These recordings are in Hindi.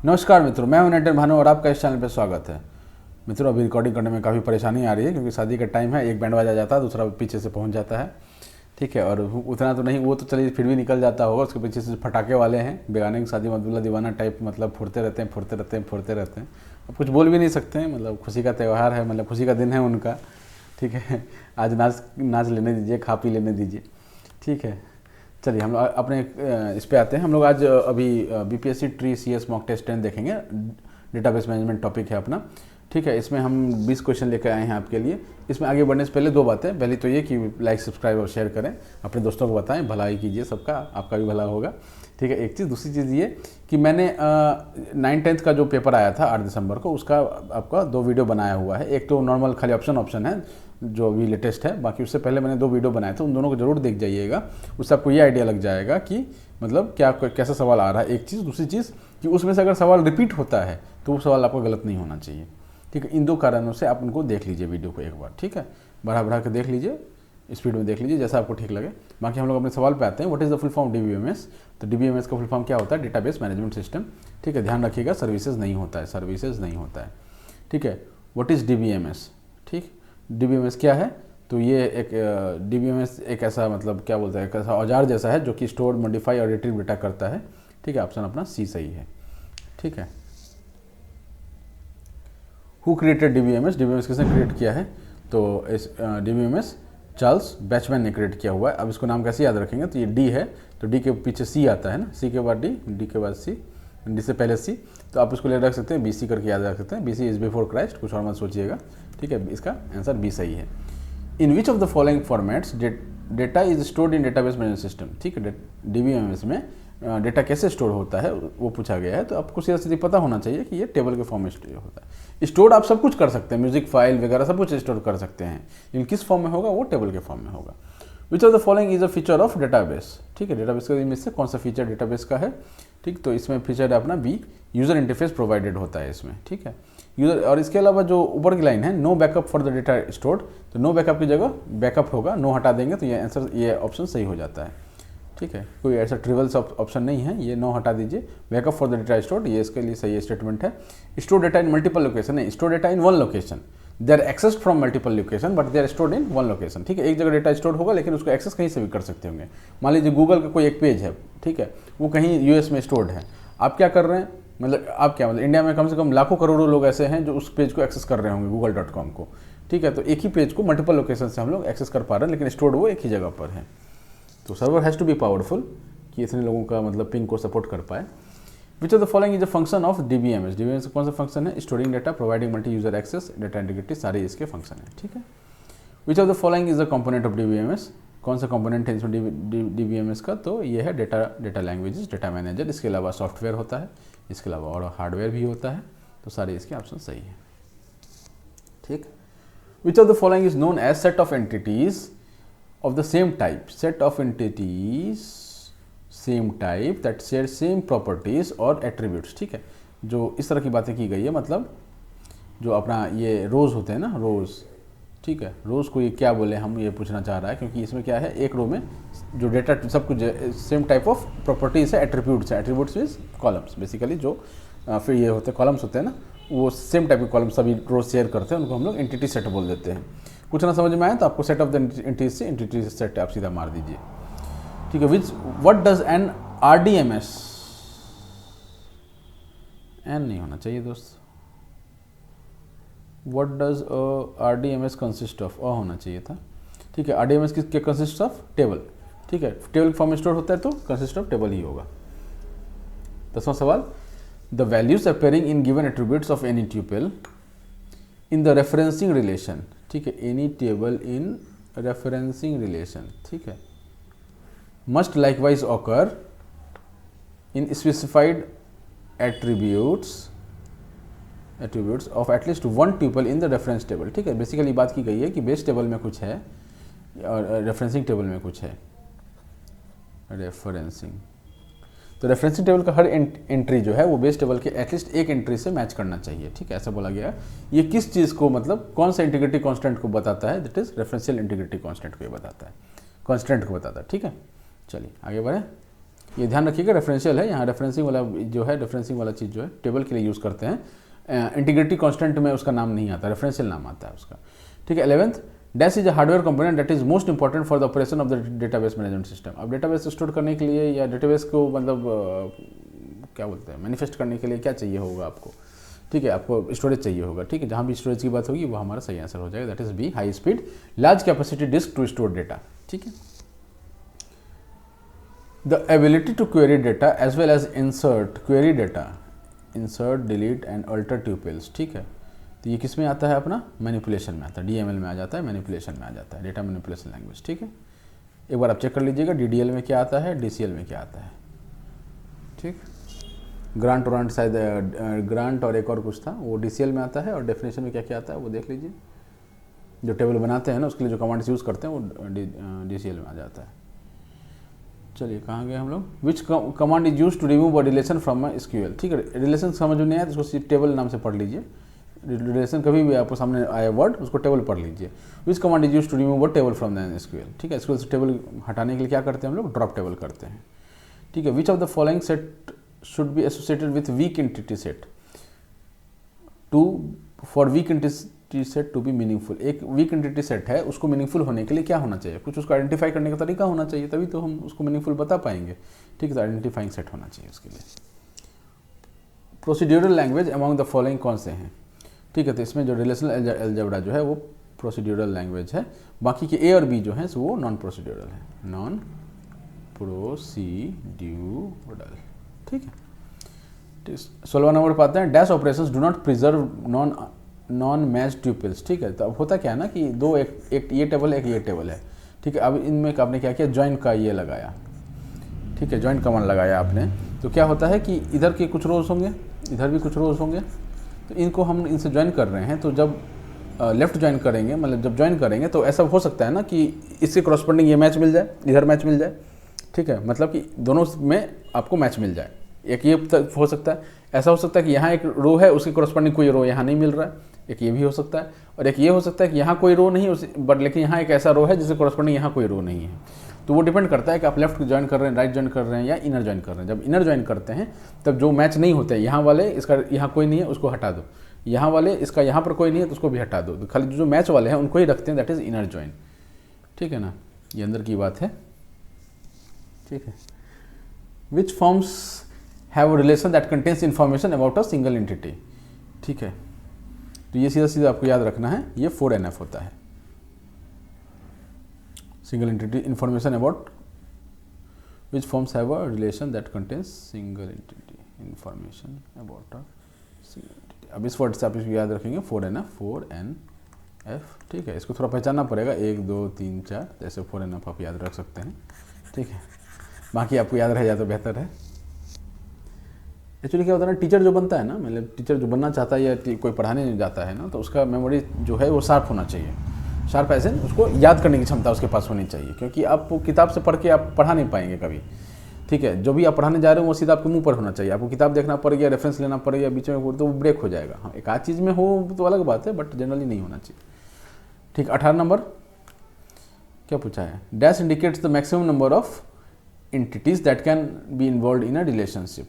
नमस्कार मित्रों, मैं हूं नटन भानु और आपका इस चैनल पर स्वागत है। मित्रों, अभी रिकॉर्डिंग करने में काफ़ी परेशानी आ रही है क्योंकि शादी का टाइम है। एक बैंड बाजा जाता है, दूसरा पीछे से पहुंच जाता है। ठीक है, और उतना तो नहीं, वो तो चलिए फिर भी निकल जाता होगा। उसके पीछे से फटाके वाले हैं, बेगाने की शादी मदुल्ला दीवाना टाइप, मतलब फुरते रहते हैं। अब कुछ बोल भी नहीं सकते हैं, मतलब खुशी का त्यौहार है, मतलब खुशी का दिन है उनका। ठीक है, आज नाच लेने दीजिए, खा पी लेने दीजिए। ठीक है, चलिए हम अपने इस पे आते हैं। हम लोग आज अभी बीपीएससी ट्री सीएस मॉक टेस्ट 10 देखेंगे। डेटाबेस मैनेजमेंट टॉपिक है अपना। ठीक है, इसमें हम 20 क्वेश्चन लेकर आए हैं आपके लिए। इसमें आगे बढ़ने से पहले दो बातें। पहली तो ये कि लाइक, सब्सक्राइब और शेयर करें, अपने दोस्तों को बताएं, भलाई कीजिए सबका, आपका भी भला होगा। ठीक है, एक चीज़। दूसरी चीज़ ये कि मैंने 9-10 का जो पेपर आया था 8 दिसंबर को, उसका आपका 2 वीडियो बनाया हुआ है। एक तो नॉर्मल खाली ऑप्शन है जो अभी लेटेस्ट है, बाकी उससे पहले मैंने 2 वीडियो बनाए थे, उन दोनों को जरूर देख जाइएगा। उससे आपको ये आइडिया लग जाएगा कि मतलब क्या कैसा सवाल आ रहा है। एक चीज़। दूसरी चीज़ कि उसमें से अगर सवाल रिपीट होता है तो वो सवाल आपका गलत नहीं होना चाहिए। ठीक है, इन 2 कारणों से आप उनको देख लीजिए वीडियो को एक बार। ठीक है, बढ़ा के देख लीजिए, स्पीड में देख लीजिए, जैसा आपको ठीक लगे। बाकी हम लोग अपने सवाल पे आते हैं। What is the full form DBMS. तो डीबीएमएस का फुल फॉर्म क्या होता है? Database management system. ठीक है, ध्यान रखिएगा, सर्विसेज नहीं होता है। ठीक है, व्हाट इज़ डीबीएमएस। ठीक, डीबीएमएस क्या है? तो ये एक डीबीएमएस एक ऐसा, मतलब क्या बोलते हैं, एक ऐसा औजार जैसा है जो कि स्टोर, मॉडिफाई और रिट्रीव डेटा करता है। ठीक है, ऑप्शन अपना सी सही है। ठीक है, हु क्रिएटेड डीबीएमएस। डीबीएमएस किसने क्रिएट किया है? तो इस डीबीएमएस चार्ल्स बैचमैन ने क्रिएट किया हुआ है। अब इसको नाम कैसे याद रखेंगे? तो ये डी है, तो डी के पीछे सी आता है ना, सी के बाद डी, डी के बाद सी, डी से पहले सी। तो आप इसको ले रख सकते हैं, बीसी करके याद रख सकते हैं। बीसी इज बिफोर क्राइस्ट, कुछ और मत सोचिएगा। ठीक है, इसका आंसर बी सही है। In which of the following formats data is stored in database management system. ठीक है, डीबीएमएस में डेटा कैसे स्टोर होता है वो पूछा गया है। तो आपको सीधा पता होना चाहिए कि ये टेबल के फॉर्म में स्टोर होता है। स्टोर आप सब कुछ कर सकते हैं, म्यूजिक फाइल वगैरह सब कुछ स्टोर कर सकते हैं, लेकिन किस फॉर्म में होगा? वो टेबल के फॉर्म में होगा। विच of the following is a feature of database. ठीक है, डेटाबेस का इनमें से कौन सा फीचर डेटाबेस का है? ठीक, तो इसमें फीचर है अपना बी, यूजर इंटरफेस प्रोवाइडेड होता है इसमें। ठीक है, यूजर। और इसके अलावा जो ऊपर की लाइन है, no backup for the data stored, तो नो बैकअप की जगह बैकअप होगा, नो हटा देंगे तो ये आंसर, ये ऑप्शन सही हो जाता है। ठीक है, कोई ऐसा ट्रिवल ऑप्शन नहीं है, ये नो हटा दीजिए। Backup for the data stored, ये इसके लिए सही स्टेटमेंट है। Store data in multiple location है, store data in one location. They are accessed from multiple location but they are stored in one location. ठीक है, एक जगह डेटा स्टोर होगा लेकिन उसको एक्सेस कहीं से भी कर सकते होंगे। मान लीजिए गूगल का कोई एक पेज है, ठीक है, वो कहीं यूएस में स्टोर्ड है। आप क्या कर रहे हैं, मतलब आप क्या, मतलब इंडिया में कम से कम लाखों करोड़ों लोग ऐसे हैं जो उस पेज को एक्सेस कर रहे होंगे, google.com को। ठीक है, तो एक ही पेज को मल्टीपल लोकेशन से हम लोग एक्सेस कर पा रहे हैं, लेकिन स्टोर्ड वो एक ही जगह पर है। तो server has to be powerful कि इतने लोगों का मतलब पिंग को सपोर्ट कर पाए। Which of the following is a function of DBMS. DBMS कौन सा फंक्शन है? Storing data, providing multi user access, data integrity, सारे इसके फंक्शन है। ठीक है, which of the following is a component of DBMS. कौन सा कंपोनेंट है इसमें डीबीएमएस का? तो ये है डेटा लैंग्वेजेस, डेटा मैनेजर। इसके अलावा सॉफ्टवेयर होता है, इसके अलावा और हार्डवेयर भी होता है। तो सारे इसके ऑप्शन सही है। ठीक, which of the following is known as set of entities of the same type, set of entities same type that share same properties और attributes। ठीक है, जो इस तरह की बातें की गई है, मतलब जो अपना ये रोज़ होते हैं ना, रोज़। ठीक है, रोज़ को ये क्या बोले, हम ये पूछना चाह रहा है, क्योंकि इसमें क्या है, एक रो में जो डेटा सब कुछ सेम टाइप ऑफ प्रॉपर्टीज है, एट्रीब्यूट्स है। एट्रीब्यूट्स मीन्स कॉलम्स, बेसिकली जो फिर ये होते हैं कॉलम्स होते हैं ना, वो सेम टाइप के कॉलम्स सभी रोज शेयर करते हैं, उनको हम लोग एंटिटी सेट बोल देते हैं। कुछ ना समझ में आए तो आपको सेट ऑफ द एंटिटीज से एंटिटी सेट आप सीधा मार दीजिए। ठीक है, which what does an RDBMS, an नहीं होना चाहिए दोस्त, what does RDBMS consist of, होना चाहिए था। ठीक है, आरडीएमएस किसके कंसिस्ट ऑफ? टेबल। ठीक है, टेबल फॉर्म में स्टोर होता है तो कंसिस्ट ऑफ टेबल ही होगा। 10वां सवाल, the values appearing in given attributes of any tuple in the referencing relation. ठीक है, एनी टेबल इन रेफरेंसिंग रिलेशन। ठीक है, must likewise occur in specified attributes of at least one tuple in the reference table. ठीक है, बेसिकली बात की गई है कि बेस टेबल में कुछ है और रेफरेंसिंग टेबल में कुछ है। रेफरेंसिंग, तो रेफरेंसिंग टेबल का हर एंट्री जो है वो बेस टेबल के एटलीस्ट एक एंट्री से मैच करना चाहिए। ठीक है, ऐसा बोला गया। ये किस चीज़ को, मतलब कौन सा इंटीग्रिटी कांस्टेंट को बताता है? That is referential integrity constant को ये बताता है, कांस्टेंट को बताता है। ठीक है, चलिए आगे बढ़े। ये ध्यान रखिएगा, रेफरेंशियल है, यहाँ रेफरेंसिंग वाला जो है, रेफरेंसिंग वाला चीज़ जो है टेबल के लिए यूज़ करते हैं। इंटीग्रिटी कांस्टेंट में उसका नाम नहीं आता, रेफरेंशियल नाम आता है उसका। ठीक है। 11th, dash is a hardware component that is most important for the operation of the database management system. अब डेटाबेस स्टोर करने के लिए या डेटाबेस को मतलब क्या बोलते हैं, मैनिफेस्ट करने के लिए क्या चाहिए होगा आपको? ठीक है, आपको स्टोरेज चाहिए होगा। ठीक है, जहाँ भी स्टोरेज की बात होगी वो हमारा सही आंसर हो जाएगा, that is B, high speed large capacity disk to store data. ठीक है। The ability to query data as well as query data, insert, delete and alter tuples। ठीक है, तो ये किस में आता है अपना? मैनिपुलेशन में आता है, DML में आ जाता है, मैनिपुलेशन में आ जाता है, डेटा मैनिपुलेशन लैंग्वेज। ठीक है, एक बार आप चेक कर लीजिएगा DDL में क्या आता है, DCL में क्या आता है। ठीक, ग्रांट वारंट शायद ग्रांट और एक और कुछ था वो DCL में आता है, और डेफिनेशन में क्या क्या आता है वो देख लीजिए। जो टेबल बनाते हैं ना उसके लिए जो कमांड्स यूज़ करते हैं वो DCL में आ जाता है। चलिए कहाँ गए हम लोग? Which command is use to remove a relation from SQL। ठीक है, रिलेशन समझ में नहीं आया तो उसको टेबल नाम से पढ़ लीजिए। रिलेशन कभी भी आपको सामने आया वर्ड उसको टेबल पढ़ लीजिए। Which command is use to remove a table from the SQL। ठीक है, SQL से टेबल हटाने के लिए क्या करते हैं हम लोग? ड्रॉप टेबल करते हैं। ठीक है, which of the following set should be associated with weak entity set to for weak entity set to be meaningful. एक वीक एंटिटी सेट है, उसको मीनिंगफुल होने के लिए क्या होना चाहिए? कुछ उसको आइडेंटिफाई करने का तरीका होना चाहिए, तभी तो हम उसको मीनिंगफुल बता पाएंगे। ठीक है, तो आइडेंटिफाइंग सेट होना चाहिए उसके लिए। Procedural language among the following कौन से हैं? ठीक है, तो इसमें जो रिलेशनल अलजेब्रा जो है वो प्रोसीड्यूरल लैंग्वेज है, बाकी के A और B जो है वो नॉन प्रोसीड्यूरल है, नॉन प्रोसीड्यूरल। ठीक है, 16वां नंबर पर आते हैं, dash operations do not preserve non match tuples. ठीक है, तो अब होता क्या है ना कि दो एक ये टेबल एक ये टेबल है। ठीक है, अब इनमें आपने क्या किया? ज्वाइन का ये लगाया। ठीक है, ज्वाइन कमांड लगाया आपने, तो क्या होता है कि इधर के कुछ रोज होंगे, इधर भी कुछ रोज होंगे, तो इनको हम इनसे ज्वाइन कर रहे हैं। तो जब लेफ्ट ज्वाइन करेंगे, मतलब जब ज्वाइन करेंगे तो ऐसा हो सकता है ना कि इससे करस्पॉन्डिंग ये मैच मिल जाए, इधर मैच मिल जाए। ठीक है, मतलब कि दोनों में आपको मैच मिल जाए। एक ये हो सकता है, ऐसा हो सकता है कि यहाँ एक रो है उसके करस्पॉन्डिंग कोई रो यहाँ नहीं मिल रहा है, एक ये भी हो सकता है। और एक ये हो सकता है कि यहाँ कोई रो नहीं है बट लेकिन यहाँ एक ऐसा रो है जिससे करस्पॉन्डिंग यहाँ कोई रो नहीं है। तो वो डिपेंड करता है कि आप लेफ्ट ज्वाइन कर रहे हैं, राइट ज्वाइन कर रहे हैं या इनर ज्वाइन कर रहे हैं। जब इनर ज्वाइन करते हैं तब जो मैच नहीं होते हैं, यहाँ वाले इसका यहाँ कोई नहीं है उसको हटा दो, यहाँ वाले इसका यहाँ पर कोई नहीं है तो उसको भी हटा दो, तो खाली जो मैच वाले हैं उनको ही रखते हैं, दैट इज़ इनर ज्वाइन। ठीक है ना, ये अंदर की बात है। ठीक है, which forms have a relation that contains information about a single entity. ठीक है, तो ये सीधा सीधा आपको याद रखना है, ये 4NF होता है, single entity information about which forms have a relation that contains single entity information about a single entity. अब इस वर्ड से आप इसको याद रखेंगे 4NF। ठीक है, इसको थोड़ा पहचानना पड़ेगा, 1 2 3 4 जैसे 4NF आप याद रख सकते हैं। ठीक है, बाकी आपको याद रह जाए तो बेहतर है। एक्चुअली क्या होता है ना, टीचर जो बनता है ना, मतलब टीचर जो बनना चाहता है या कोई पढ़ाने जाता है ना, तो उसका मेमोरी जो है वो शार्प होना चाहिए। शार्प ऐसे उसको याद करने की क्षमता उसके पास होनी चाहिए, क्योंकि आप किताब से पढ़ के आप पढ़ा नहीं पाएंगे कभी। ठीक है, जो भी आप पढ़ाने जा रहे हो वो सीधा आपके मुंह पर होना चाहिए। आपको किताब देखना पड़ गया, रेफरेंस लेना पड़ गया बीच में, तो वो ब्रेक हो जाएगा। हाँ, एक आध चीज़ में हो तो अलग बात है, बट जनरली नहीं होना चाहिए। ठीक, 18 नंबर क्या पूछा है? Dash indicates the maximum number of entities that can be involved in a relationship।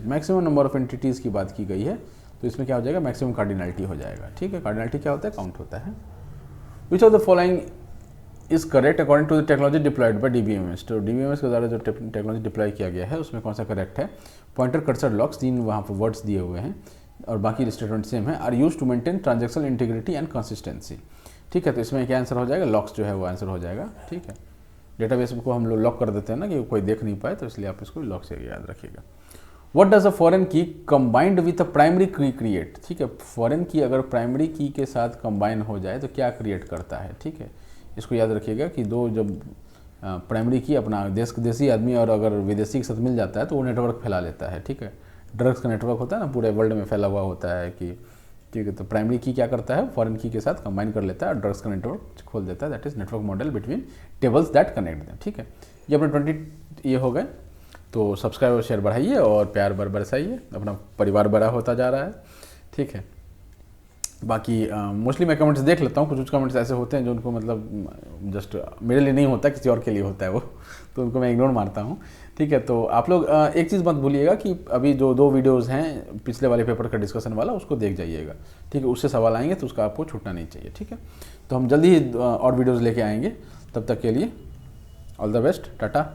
Maximum number of entities की बात की गई है, तो इसमें क्या हो जाएगा? मैक्सिमम कार्डिनलिटी हो जाएगा। ठीक है, कार्डिनलिटी क्या होता है? काउंट होता है। Which of the following is correct according to the technology deployed by DBMS। तो DBMS के द्वारा जो टेक्नोलॉजी डिप्लॉय किया गया है उसमें कौन सा करेक्ट है? पॉइंटर, कर्सर, लॉक्स, 3 वहाँ पर वर्ड्स दिए हुए हैं और बाकी स्टेटमेंट सेम है। Are used to maintain transactional integrity and consistency. ठीक है, तो इसमें क्या आंसर हो जाएगा? लॉक्स जो है वो आंसर हो जाएगा। ठीक है, डेटाबेस को हम लोग लॉक कर देते हैं ना कि कोई देख नहीं पाए, तो इसलिए आप इसको लॉक से याद रखिएगा। व्हाट डज अ फॉरेन की कंबाइंड विथ अ प्राइमरी की क्रिएट। ठीक है, फॉरेन की अगर प्राइमरी की के साथ कंबाइन हो जाए तो क्या क्रिएट करता है? ठीक है, इसको याद रखिएगा कि दो जब प्राइमरी की अपना देसी आदमी और अगर विदेशी के साथ मिल जाता है तो वो नेटवर्क फैला लेता है। ठीक है, ड्रग्स का नेटवर्क होता है ना, पूरे वर्ल्ड में फैला हुआ होता है कि ठीक है, तो प्राइमरी की क्या करता है? फॉरेन की के साथ कंबाइन कर लेता है और ड्रग्स का नेटवर्क खोल देता है, that is network model between tables that connect them. ठीक है, ये अपने 20 ये हो गए, तो सब्सक्राइब और शेयर बढ़ाइए और प्यार बरसाइए, अपना परिवार बड़ा होता जा रहा है। ठीक है, बाकी मोस्टली मैं कमेंट्स देख लेता हूँ, कुछ कमेंट्स ऐसे होते हैं जो उनको मतलब जस्ट मेरे लिए नहीं होता, किसी और के लिए होता है वो, तो उनको मैं इग्नोर मारता हूँ। ठीक है, तो आप लोग एक चीज़ मत भूलिएगा कि अभी जो 2 वीडियोज़ हैं पिछले वाले पेपर का डिस्कशन वाला, उसको देख जाइएगा। ठीक है, उससे सवाल आएंगे तो उसका आपको छूटना नहीं चाहिए। ठीक है, तो हम जल्दी ही और वीडियोज़ लेके आएंगे, तब तक के लिए ऑल द बेस्ट, टाटा।